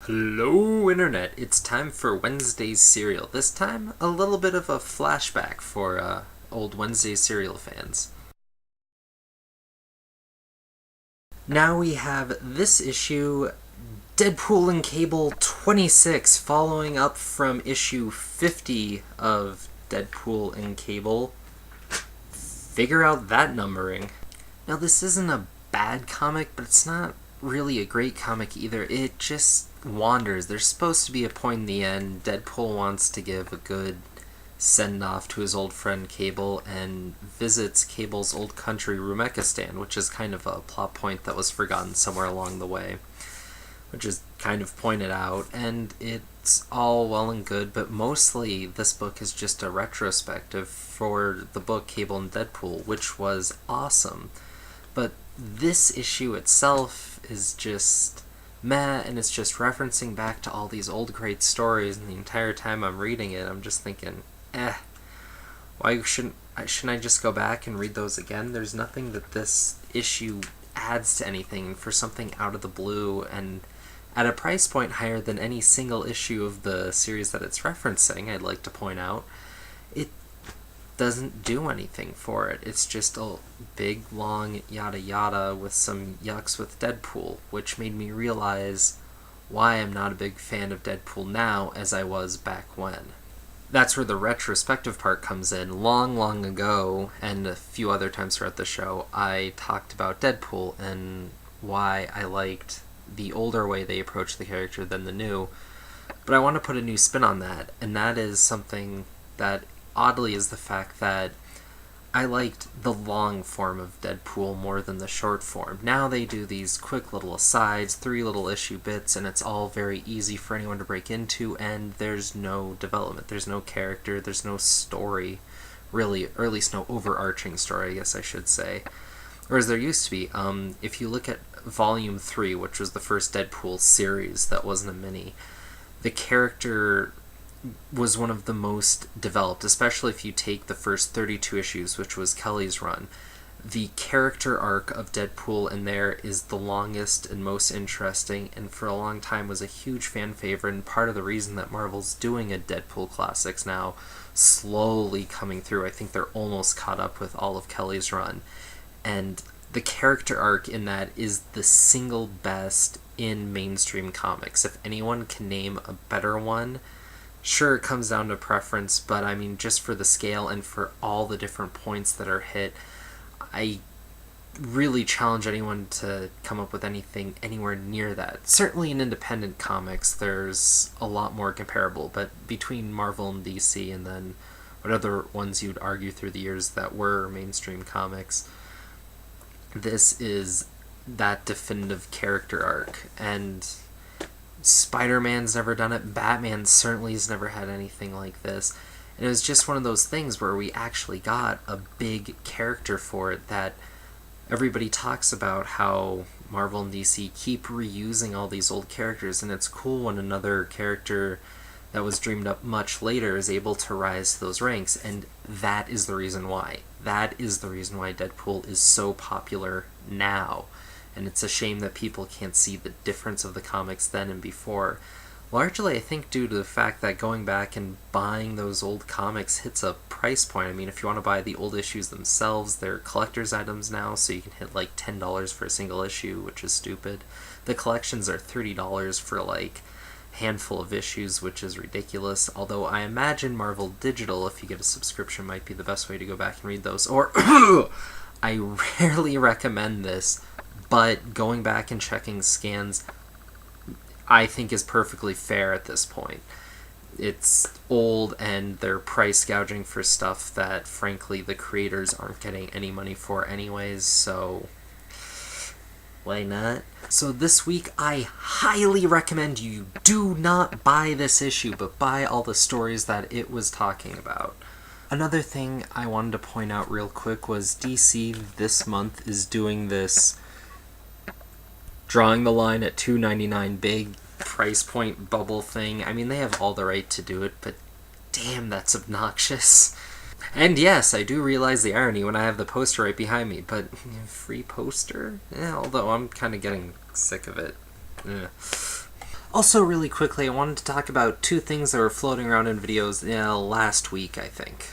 Hello Internet, it's time for Wednesday's Serial. This time, a little bit of a flashback for old Wednesday's Serial fans. Now we have this issue, Deadpool and Cable 26, following up from issue 50 of Deadpool and Cable. Figure out that numbering. Now this isn't a bad comic, but it's not really a great comic either. It just wanders. There's supposed to be a point in the end. Deadpool wants to give a good send-off to his old friend Cable and visits Cable's old country, Rumekistan, which is kind of a plot point that was forgotten somewhere along the way, which is kind of pointed out, and it's all well and good, but mostly this book is just a retrospective for the book Cable and Deadpool, which was awesome. But this issue itself is just meh, and it's just referencing back to all these old great stories, and the entire time I'm reading it, I'm just thinking, why shouldn't I just go back and read those again? There's nothing that this issue adds to anything. For something out of the blue and at a price point higher than any single issue of the series that it's referencing, I'd like to point out, it doesn't do anything for it. It's just a big, long yada yada with some yucks with Deadpool, which made me realize why I'm not a big fan of Deadpool now as I was back when. That's where the retrospective part comes in. Long ago, and a few other times throughout the show, I talked about Deadpool and why I liked the older way they approached the character than the new. But I want to put a new spin on that, and that is something that oddly is the fact that I liked the long form of Deadpool more than the short form. Now they do these quick little asides, 3 little issue bits, and it's all very easy for anyone to break into, and there's no development, there's no character, there's no story, really, or at least no overarching story, I guess I should say. Whereas there used to be. If you look at Volume 3, which was the first Deadpool series that wasn't a mini, the character was one of the most developed, especially if you take the first 32 issues, which was Kelly's run. The character arc of Deadpool in there is the longest and most interesting, and for a long time was a huge fan favorite, and part of the reason that Marvel's doing a Deadpool Classics now, slowly coming through. I think they're almost caught up with all of Kelly's run. And the character arc in that is the single best in mainstream comics. If anyone can name a better one, sure, it comes down to preference, but I mean, just for the scale and for all the different points that are hit, I really challenge anyone to come up with anything anywhere near that. Certainly in independent comics, there's a lot more comparable, but between Marvel and DC, and then what other ones you'd argue through the years that were mainstream comics, this is that definitive character arc, and Spider-Man's never done it, Batman certainly has never had anything like this, and it was just one of those things where we actually got a big character for it that everybody talks about how Marvel and DC keep reusing all these old characters, and it's cool when another character that was dreamed up much later is able to rise to those ranks, and that is the reason why. That is the reason why Deadpool is so popular now. And it's a shame that people can't see the difference of the comics then and before. Largely, I think, due to the fact that going back and buying those old comics hits a price point. I mean, if you want to buy the old issues themselves, they're collector's items now, so you can hit like $10 for a single issue, which is stupid. The collections are $30 for like a handful of issues, which is ridiculous. Although I imagine Marvel Digital, if you get a subscription, might be the best way to go back and read those. Or, I rarely recommend this, but going back and checking scans, I think is perfectly fair at this point. It's old, and they're price gouging for stuff that, frankly, the creators aren't getting any money for anyways, so why not? So this week, I highly recommend you do not buy this issue, but buy all the stories that it was talking about. Another thing I wanted to point out real quick was DC this month is doing this drawing the line at $2.99 big price point bubble thing. I mean, they have all the right to do it, but damn, that's obnoxious. And yes, I do realize the irony when I have the poster right behind me, but free poster? Although I'm kind of getting sick of it. Also, really quickly, I wanted to talk about two things that were floating around in videos last week, I think.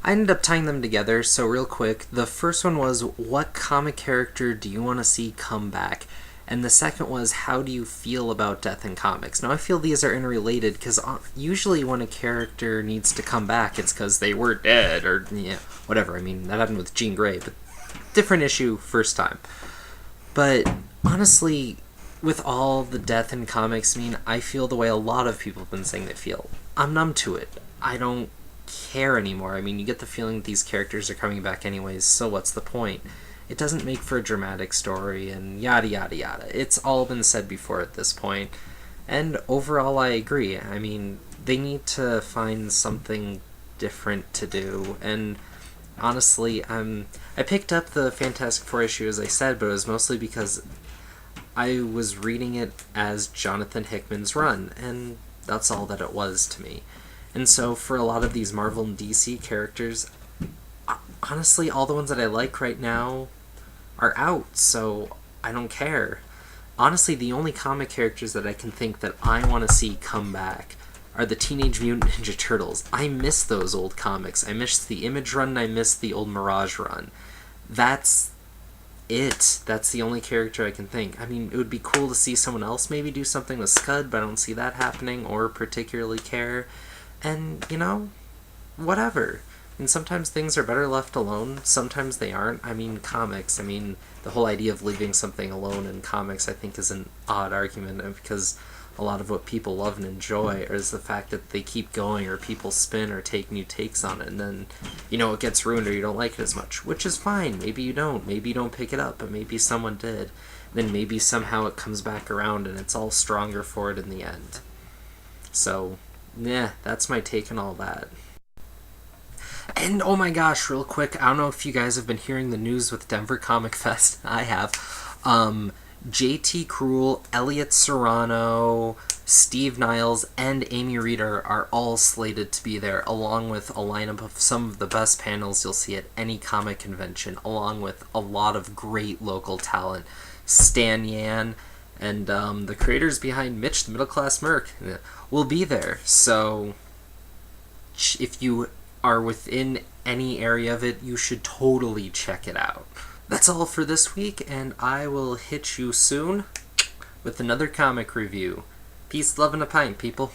I ended up tying them together, so real quick, the first one was, what comic character do you want to see come back? And the second was, how do you feel about death in comics? Now, I feel these are interrelated, because usually when a character needs to come back, it's because they were dead, or, yeah, whatever. I mean, that happened with Jean Grey, but different issue, first time. But, honestly, with all the death in comics, I mean, I feel the way a lot of people have been saying they feel. I'm numb to it. I don't care anymore. I mean, you get the feeling that these characters are coming back anyways, so what's the point? It doesn't make for a dramatic story, and yada yada yada. It's all been said before at this point. And overall, I agree. I mean, they need to find something different to do, and honestly, I picked up the Fantastic Four issue, as I said, but it was mostly because I was reading it as Jonathan Hickman's run, and that's all that it was to me. And so for a lot of these Marvel and DC characters, honestly, all the ones that I like right now are out, so I don't care. Honestly, the only comic characters that I can think that I want to see come back are the Teenage Mutant Ninja Turtles. I miss those old comics. I miss the Image run, and I miss the old Mirage run. That's it. That's the only character I can think. I mean, it would be cool to see someone else maybe do something with Scud, but I don't see that happening or particularly care. And, whatever. And sometimes things are better left alone, sometimes they aren't. I mean, comics, the whole idea of leaving something alone in comics, I think, is an odd argument, because a lot of what people love and enjoy is the fact that they keep going, or people spin or take new takes on it, and then, it gets ruined or you don't like it as much, which is fine. Maybe you don't. Maybe you don't pick it up, but maybe someone did. Then maybe somehow it comes back around and it's all stronger for it in the end. So, that's my take on all that. And oh my gosh, real quick, I don't know if you guys have been hearing the news with Denver Comic Fest. I have. JT Cruel, Elliot Serrano, Steve Niles, and Amy Reeder are all slated to be there, along with a lineup of some of the best panels you'll see at any comic convention, along with a lot of great local talent. Stan Yan and the creators behind Mitch, the Middle Class Merc, will be there. So if you are within any area of it, you should totally check it out. That's all for this week, and I will hit you soon with another comic review. Peace, love, and a pint, people.